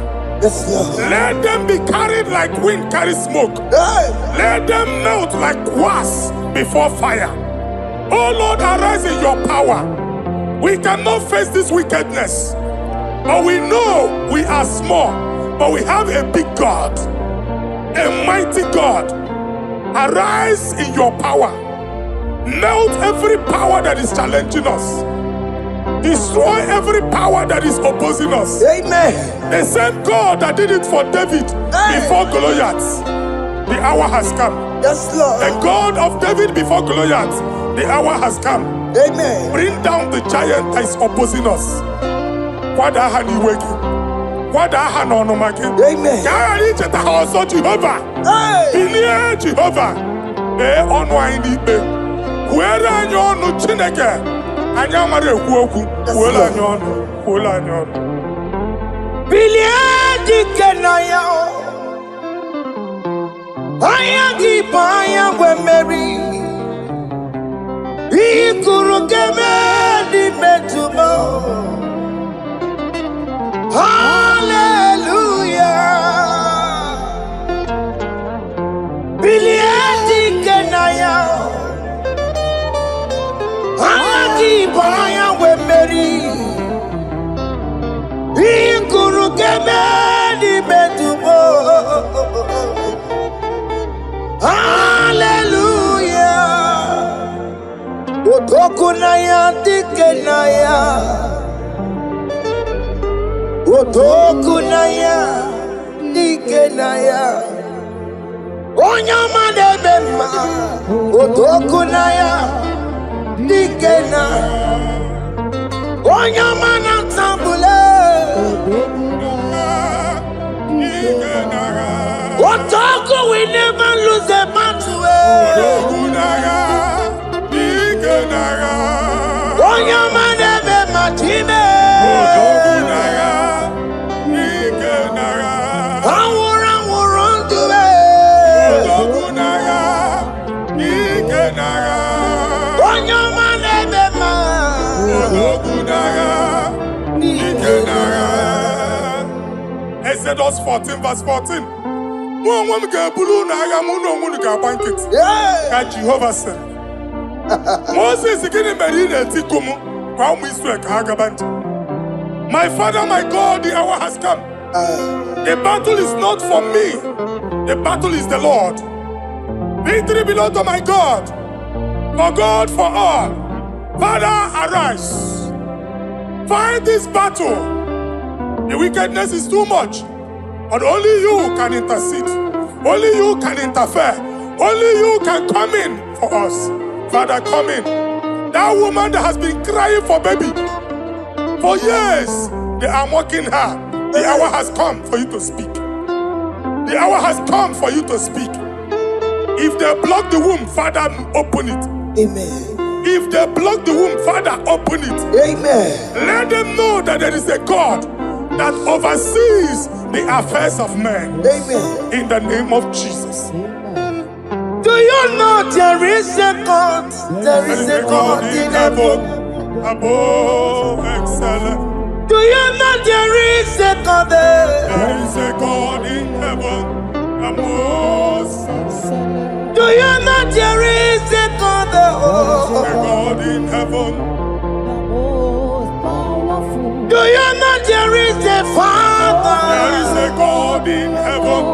Let them be carried like wind carries smoke. Let them melt like wax before fire. O Lord, arise in your power. We cannot face this wickedness, but we know we are small, but we have a big God, a mighty God. Arise in your power. Melt every power that is challenging us. Destroy every power that is opposing us. Amen. The same God that did it for David before Goliath, the hour has come. Yes, Lord. The God of David before Goliath, the hour has come. Amen. Bring down the giant that is opposing us. kwada aha n'ọnụma gị. Amen. Ka a ghara icheta ha ọzọ Jehova. Bilie Jehova. Ee ọnụ anyị n'ikpe. Kwuere anyị ọnụ Chineke. Anyị amara ekwu okwu. Kwuole anyị ọnụ. Kwuole anyị ọnụ. Bilie dike na ya. Anya gị bụ anya nwe mmeri. Ikuru keme di metumo. Hallelujah. Bilie dike na ya. Anya gị bụ anya nwe mmeri. Ikuru keme di metumo. Hallelujah. Otoku na ya dike na ya. Otoku na ya dike na ya. Onyama debe mma. Otoku na ya dike na. Onyama na tambule. Otoku we never lose a battle. Onyama debe matime. Awura duwe. Onyama debe ma. Exodus 14 verse 14. Jehovah said, Moses my father, my God, the hour has come. The battle is not for me. The battle is the Lord. Victory belongs to my God. For God, for all. Father, arise. Fight this battle. The wickedness is too much. But only you can intercede. Only you can interfere. Only you can come in for us. Father, come in. That woman that has been crying for baby for years, they are mocking her. The hour has come for you to speak. The hour has come for you to speak. If they block the womb, Father, open it. Amen. If they block the womb, Father, open it. Amen. Let them know that there is a God that oversees the affairs of men. Amen. In the name of Jesus. Do you know there is a God? There is a God in heaven. Above excellent. Do you know there is a God there? There is a God in heaven. Above excellent. Do you know there is a God there? There is a God in heaven. Do you know there is a Father? There is a God in heaven,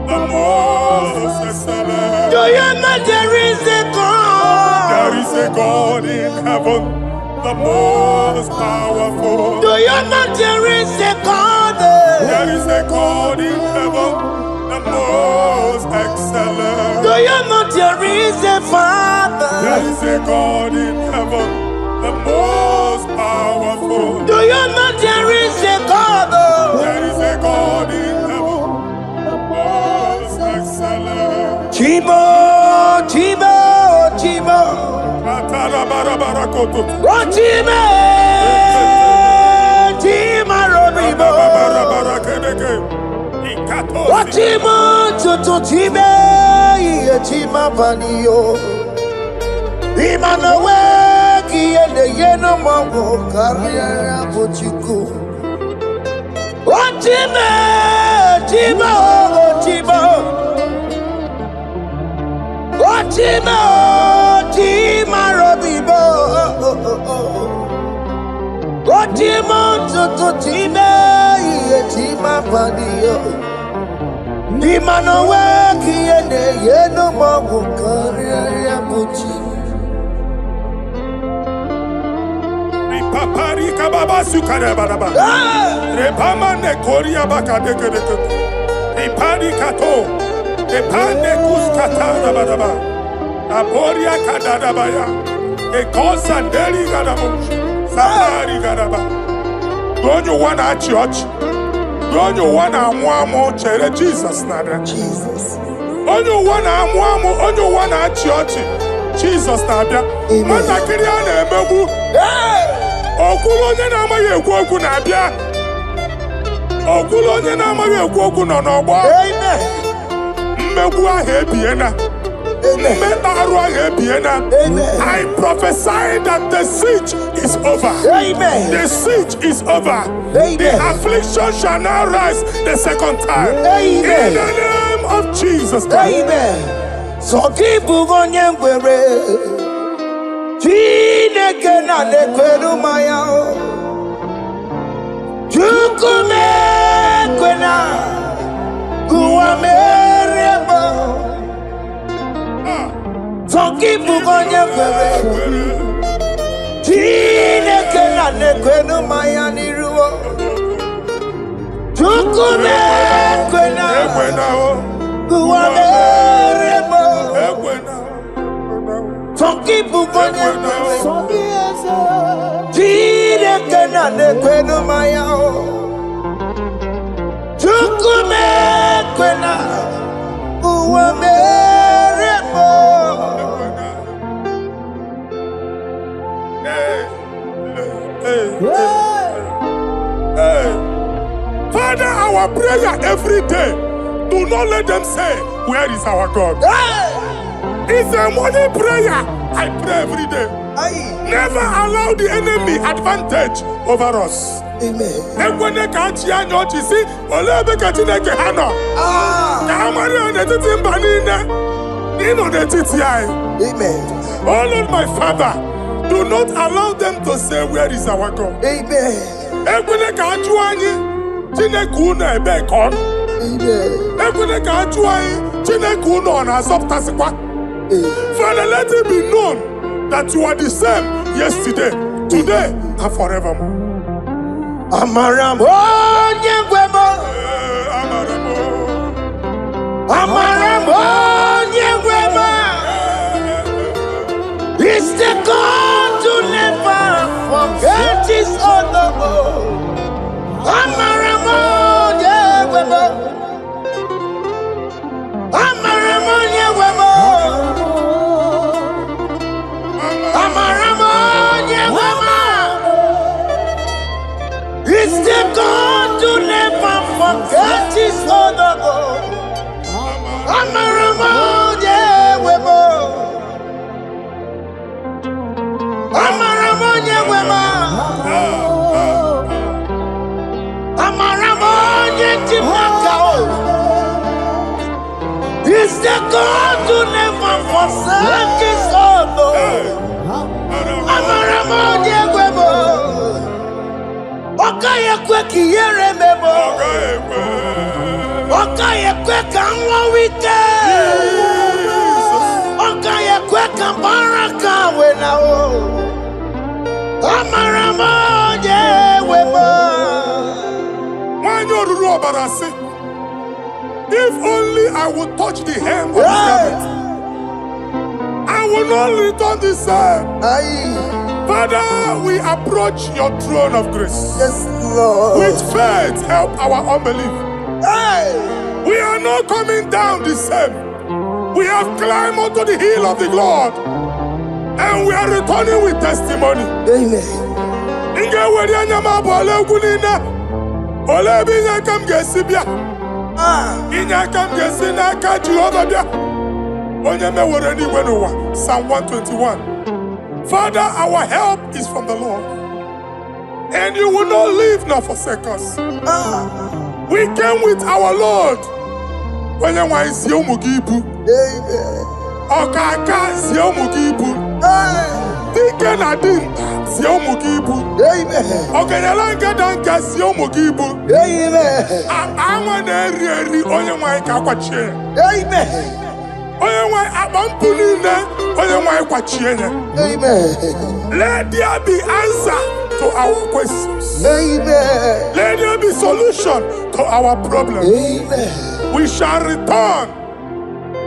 the most excellent. Do you know there is a God? There is a God in heaven, the most powerful. Do you know there is a God there? There is a God in heaven, the most excellent. Do you know there is a Father? There is a God in heaven, the most powerful. Do you know there is a God? There is a God in heaven, the most excellent. Chibo, Chibo, Chibo. Oh, Chibo, Chima Robibo. Oh, Chibo, Tutu Chibe, Chima Panio. Imanowe, Kiende Yeno Mongo, Carriera Puchiku. Oh, Chibo, Chibo, Chibo. Oh, Chima, Chima Robibo. Oh, Chima, Tutu Chima, Chima Padio. Imanowe, Kiene, Yeno Mongo, Carriera Puchi. Ripapari Kababa Sukare Baraba. Repamane Korea Bakadeke. Ripari Kato. Epande kuskatana badaba. Aboria kadadabaya. Ekosanderi gadabush. Sabari gadaba. Don't you want a church? onye ụwa na-amụ amụ chere Jizọs na-abịa. Jesus. Onye ụwa na-amụ amụ, onye ụwa na-achị ọchị, Jizọs na-abịa. Nwatakịrị a na-emegbu, okwulu onye na-amaghị ekwu okwu na-abịa. Okwulu onye na-amaghị ekwu okwu nọ n'ọgbọ. Mmegbu ahụ ebiena. Mmekpa arụ ahụ ebiena. I prophesy that the siege is over. Amen. The siege is over. The affliction shall now rise the second time. Amen. In the name of Jesus Christ. Amen. So keep on your way. Chineke na nekwenu maya. Chukume kwena. Kuamerebo. So keep on your way. Chineke na nekwenu maya niruo. Chukume kwena. Kuamerebo. Some people go there. Chineke na nekwenu maya. Chukume kwena. Kuamerebo. Father, our prayer every day, do not let them say, where is our God? It's a morning prayer. I pray every day. Never allow the enemy advantage over us. Amen. Amen. Oh Lord, my Father, do not allow them to say, where is our God? Amen. Amen. Father, let it be known that you are the same yesterday, today, and forevermore. Amaramo nyegwemo. Amaramo nyegwemo. It's the God to never forget his honor. Amaramo nyegwemo. Amaramo nyegwemo. Amaramo nyegwemo. It's the God to never forget his honor. Amaramo nyegwemo. Amaramo nyegwemo. Amaramo nyegwemo. It's the God to never forsake his honor. Amaramo nyegwemo. Okaye kwe kiyere mebo. Okaye kwe kanwa wite. Okaye kwe kambaraka wenao. Amaramo nyegwemo. If only I would touch the hem of his garment, I will not return the same. Father, we approach your throne of grace. Yes, Lord. With faith, help our unbelief. We are not coming down the same. We have climbed onto the hill of the Lord, and we are returning with testimony. Amen. Psalm 121. Father, our help is from the Lord, and you will not leave nor forsake us. We came with our Lord. Amen. Okaka Ziomugibu. Deacon Adin Ziomugibu. Amen. Ogenelanga Danka Ziomugibu. Amen. Amaneri Oyemai Kakwache. Amen. Oyemai Abampunine Oyemai Kwachiene. Amen. Let there be answer to our questions. Amen. Let there be solution to our problems. Amen. We shall return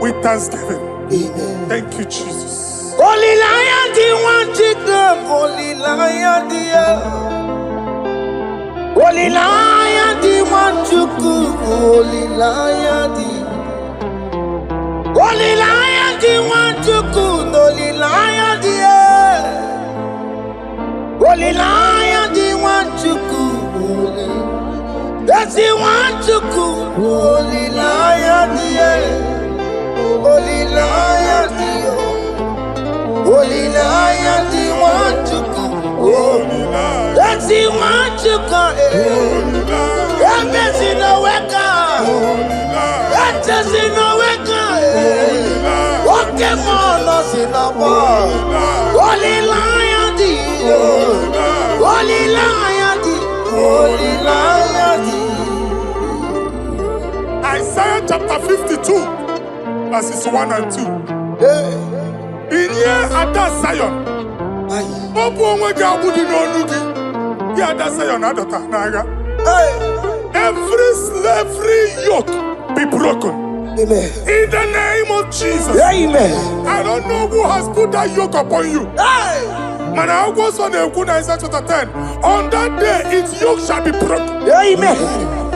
with thanksgiving. Amen. Thank you, Jesus. Holy Lion, the one to come. Holy Lion, the Holy Lion, the Wanchuku, Holy Lion, Holy Lion, Wanchuku, Holy Lion, Holy Lion, Wanchuku, Holy. That's the Wanchuku, Holy Lion, Holy Lion, Holy Lion, Wanchuku, Holy Lion. That's the Wanchuku, that's in the weka. That's in the weka. Okay, man, us in the bar. Holy Lion, Holy Lion, Holy Lion. Isaiah chapter 52, verses 1 and 2. In here at that Zion, every slavery yoke be broken. Amen. In the name of Jesus. Amen. I don't know who has put that yoke upon you. Man, I was on the Isaiah chapter 10. On that day, its yoke shall be broken. Amen.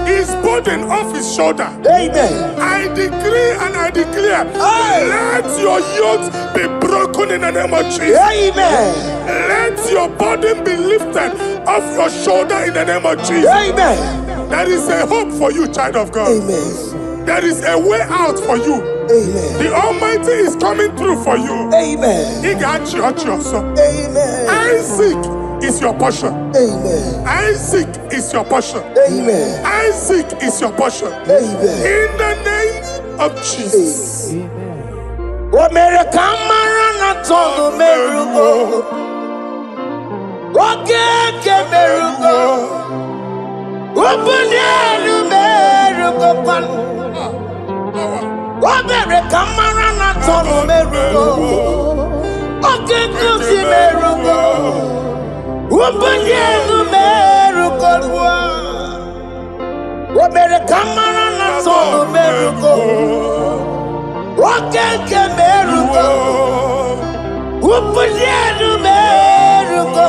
His burden off his shoulder. Amen. I decree and I declare, let your yokes be broken in the name of Jesus. Amen. Let your burden be lifted off your shoulder in the name of Jesus. Amen. There is a hope for you, child of God. Amen. There is a way out for you. Amen. The Almighty is coming through for you. Amen. He got you also. Amen. Isaac is your portion. Amen. Isaac is your portion. Amen. Isaac is your portion. Amen. In the name of Jesus. What made a camera not told Merugo? What can Merugo? Open the Merugo. What made a camera not told Merugo? Okay, good Merugo. Open the Merugo. What made a camera not told Merugo? Okay, Merugo. Open the Merugo.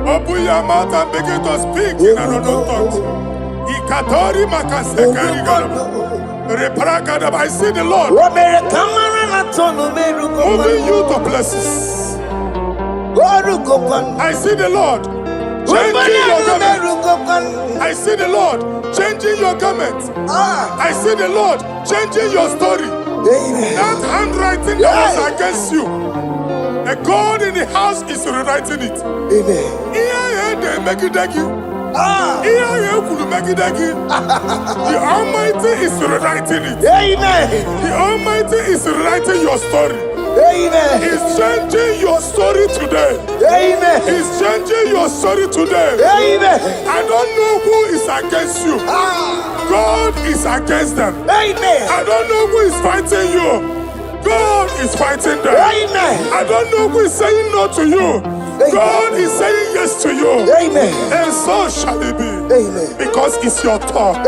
Open your mouth and begin to speak in another tongue. I see the Lord moving you to places. I see the Lord changing your garment. I see the Lord changing your garment. I see the Lord changing your story. That handwriting that was against you, the God in the house is rewriting it. The Almighty is rewriting it. The Almighty is rewriting your story. He's changing your story today. He's changing your story today. I don't know who is against you. God is against them. I don't know who is fighting you. God is fighting them. I don't know who is saying no to you. God is saying yes to you. And so shall it be. Because it's your turn.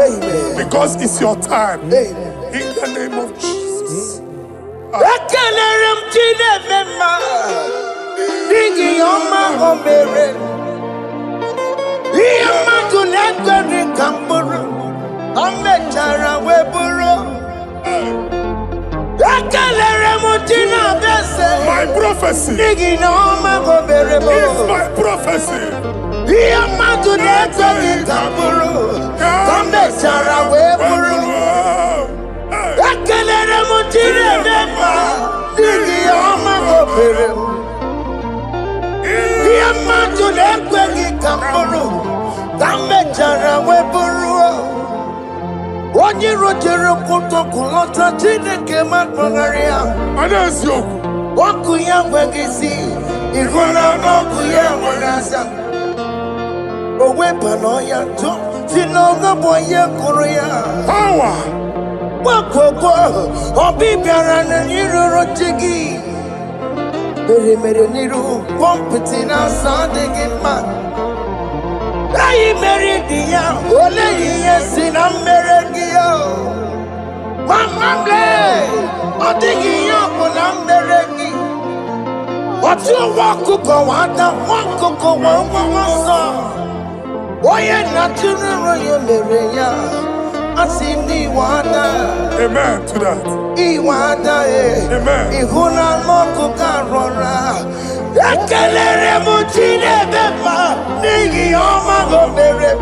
Because it's your time. In the name of Jesus. My prophecy is my prophecy. Power. Ayi meridia, ole yesi na meregia. Mama ble, odigi yoko na meregi. What you walk to go on, walk to go on, oh, yeah, natural, I see me water. Amen to that. Iwanda, Amen. Ihuna Moko Karora. Ekelere Mutine Bema, Nigi Oma Gomere.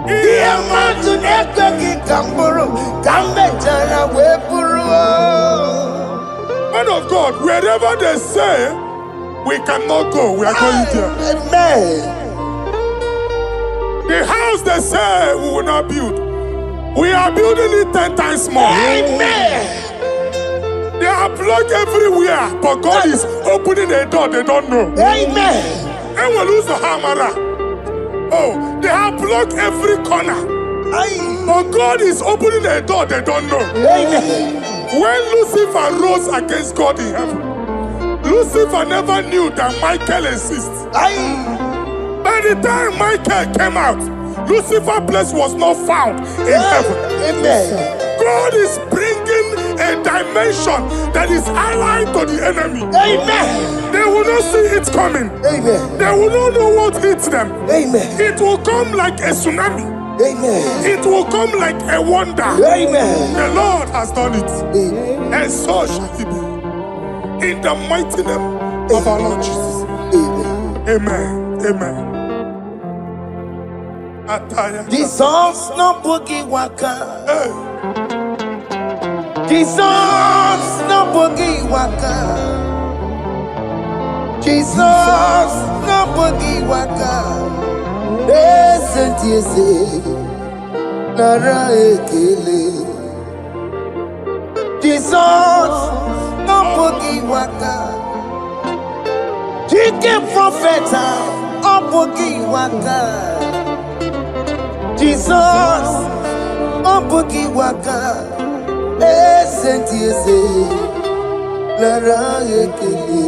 Diamatu Nekaki Kamburu, Kambetana Wepuru. Man of God, wherever they say we cannot go, we are going there. Amen. The house they say we will not build, we are building it 10 times more. Amen. They are blocked everywhere, but God is opening a door they don't know. Amen. And we lose the hammer. Oh, they have blocked every corner, but God is opening a door they don't know. Amen. When Lucifer rose against God in heaven, Lucifer never knew that Michael exists. By the time Michael came out, Lucifer's place was not found in heaven. Amen. God is bringing a dimension that is allied to the enemy. Amen. They will not see it coming. Amen. They will not know what hits them. Amen. It will come like a tsunami. Amen. It will come like a wonder. Amen. The Lord has done it. Amen. And so shall it be. In the mighty name of our Lord Jesus. Amen. Amen. Amen. Jesus no boogie waka. Hey. Jesus no boogie waka. Jesus no boogie waka. Esentiese nara ekele. Jesus no boogie waka. Jike Propheta no boogie waka. Jesus, Obuki Waka, Esentiese, Lara Ekele.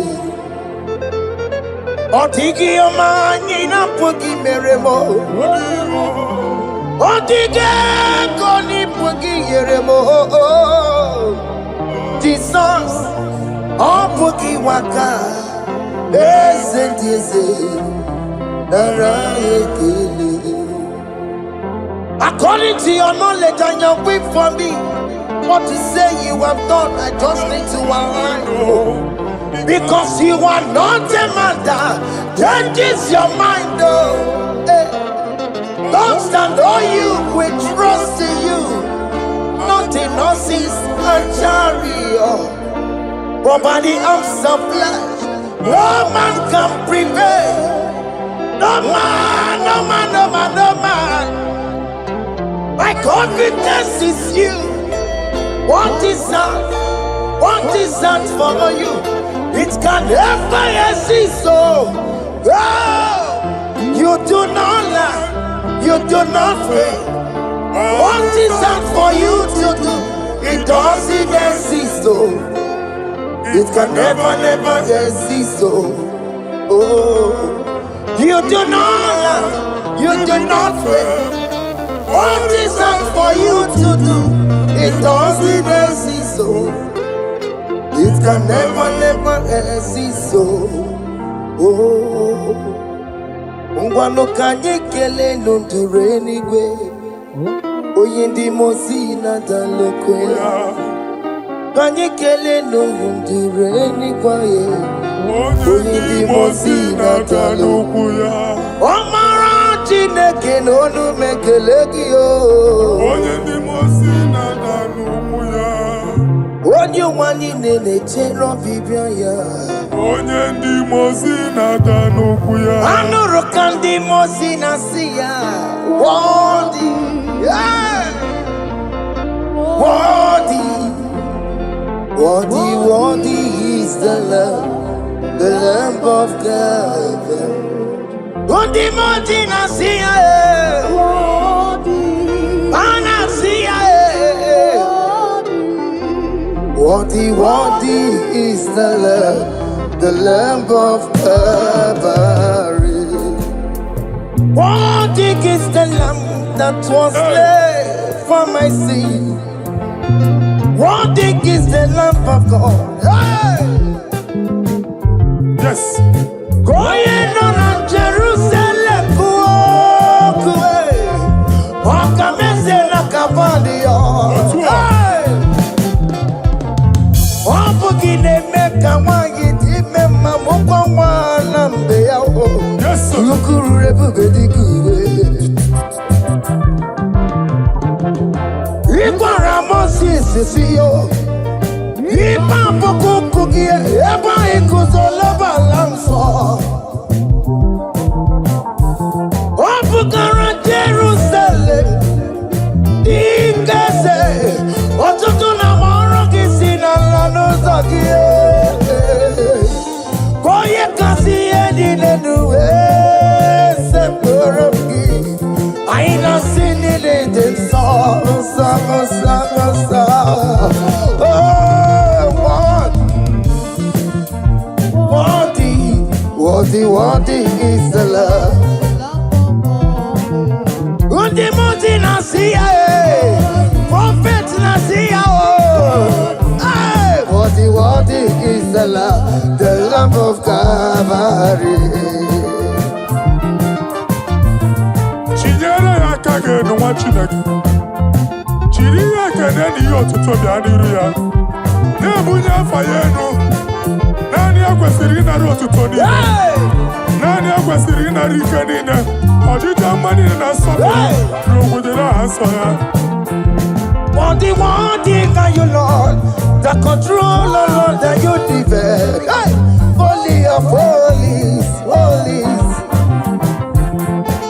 Otiki Omani na Puki Meremo. Otike Koni Puki Yeremo. Jesus, Obuki Waka, Esentiese, Lara Ekele. According to your knowledge and your will for me, what you say you have done, I just need to align. Because you are not a man that changes your mind, though. Don't stand on you, we trust in you. Not in horses and chariot, but by the arms of flesh, no man can prevail. No man, no man, no man, no man. My confidence is you. What is that? What is that for you? It can never exist. So, you do not lie. You do not fail. What is that for you to do? It doesn't exist. So, it can never exist. So, you do not lie. You do not fail. What is that for you to do? It doesn't exist, so it can never exist, so Ngwano kanye kele nundure Eluigwe Oyindi mosi na dalokwe Kanye kele nundure Eluigwe Oyindi mosi na dalokwe Omara Chineke n'onu mekele gị o. Onye ndị mosi na-ada n'ukwu ya. Onye ụwa niile na-echere ọbịbịa ya. Onye ndị mosi na-ada n'ukwu ya. Anụrụ ka ndị mosi na-asị ya. Worthy, worthy is the Lamb of God. Undi moti na siya Ana siya Worthy is the Lamb of Calvary. Worthy is the Lamb that was slain for my sin. Worthy is the Lamb of God. Yes. Going on Jerusalem, Wakamese na Cavalia. Wapukine meka wangi time mamukwa wana mbeya. Yes, sir. Lukuru rebugedi kuwe. Ikwa Ramosi sisiyo. Ipa pokukugie eba ikuzola balanso. Wapukara Jerusalem. Ingese otutu na moro kisi na lanozagie. Koye kasi edi nenuwe seporogi. Aina sini lede sa. Worthy is the love. Undi nasiya, prophet nasiya. Worthy is the love of Calvary. Chinyere ya kage no wa Chineke. Chiri ya kene ni otuto bia niru ya. Na bunya fayenu. Nani akwesiri na otuto ni. Nani akwesiri na rike ni na. Ojija mani na sopo. Rogudera asoya. Worthy are you, Lord. The control, Lord, that you develop. Holy of holies.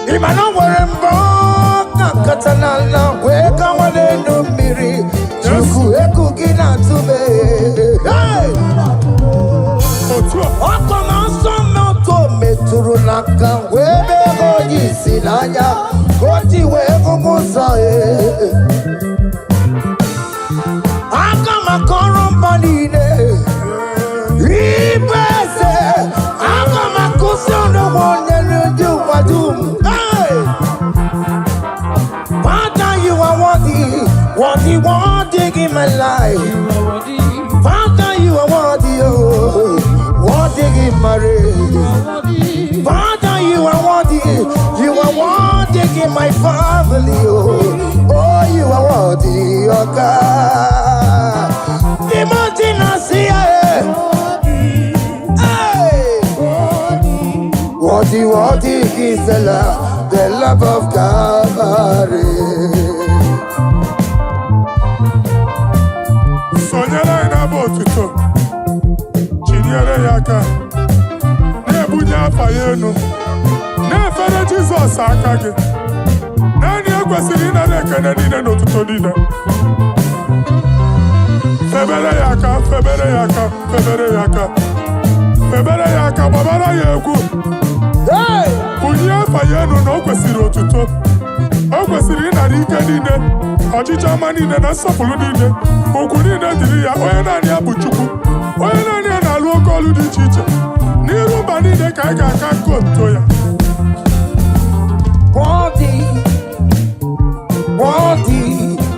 Imano warembo katanala weka wale numiri. Chuku eku gina tume. Oko masomo kome turunaka webe hoji sinanya. Koti wevu musae. Akama korombanine. Ibese. Akama kusono wone nuju wadum. Father, you are worthy in my life. Father, you are worthy in my race. Father, you are worthy in my family. Oh, you are worthy, oh God. The mountain I see, worthy is the love of Calvary. Sonyera ina botuto. Chinyere yaka. Nebunya fayenu. Nefere Jesus akage. Nani akwesiri na nekene nine notuto nine. Febere yaka, babara yegu. Bunya fayenu no kwesiri otuto. O kwesiri na rike nine. Ojija manine na sopulu nine. Okwu nine diri ya onye nani abuchukwu. Onye nani na-alụ oke ọlụ dị iche iche. N'iru mba niile ka anyị ga-aka nkonto ya.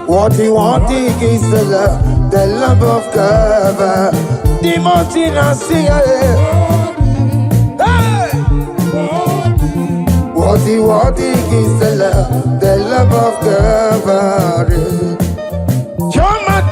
Worthy is the love of God. The mountain I see. Worthy is the love of God. Chama,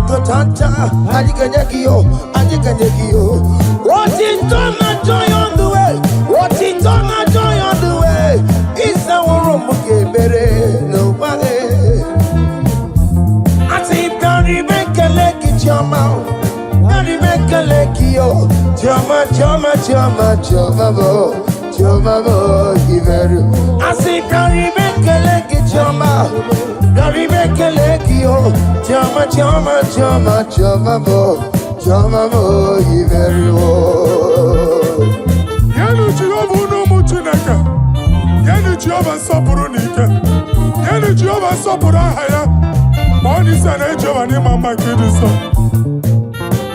Kotanta, Adiganyakio, Adiganyakio. What is done, joy on the way? What is done, joy on the way? It's our room, nobody. I say, Daddy, make a leg in your mouth. Daddy, make a leg, yo. Jama, Jama, Jama, Jama, Jama, I say, Daddy, make a leg in your mouth. Daddy, make a leg, yo. Jama, Jama, Jama, Jama, Jama, Yanu Jehovah no muchineka. Yanu Jehovah sapurunika. Yanu Jehovah sapurahaya. Money sana Jehovah ni mama kidiso.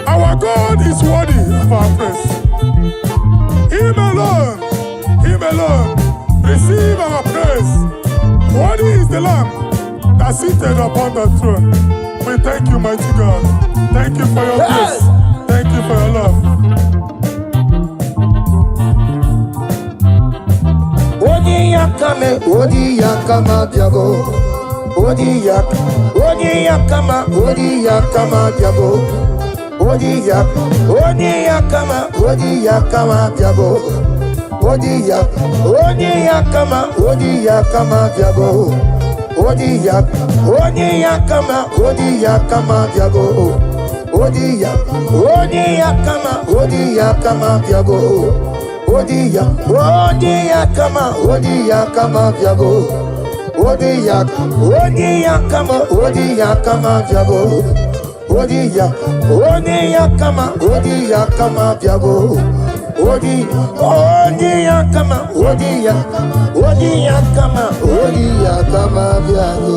Our God is worthy of our praise. Him alone, receive our praise. Worthy is the Lamb that seated upon the throne. We thank you, mighty God. Thank you for your grace. Thank you for your love. Odi yakama diabo. Odi yakama diabo. Odi yakama diabo. Odi yakama diabo. Odi yakama diabo. Odi yakama diabo. Odi yakama diabo. Odi yakama diabo. Odi yakama diabo. Odi yakama diabo.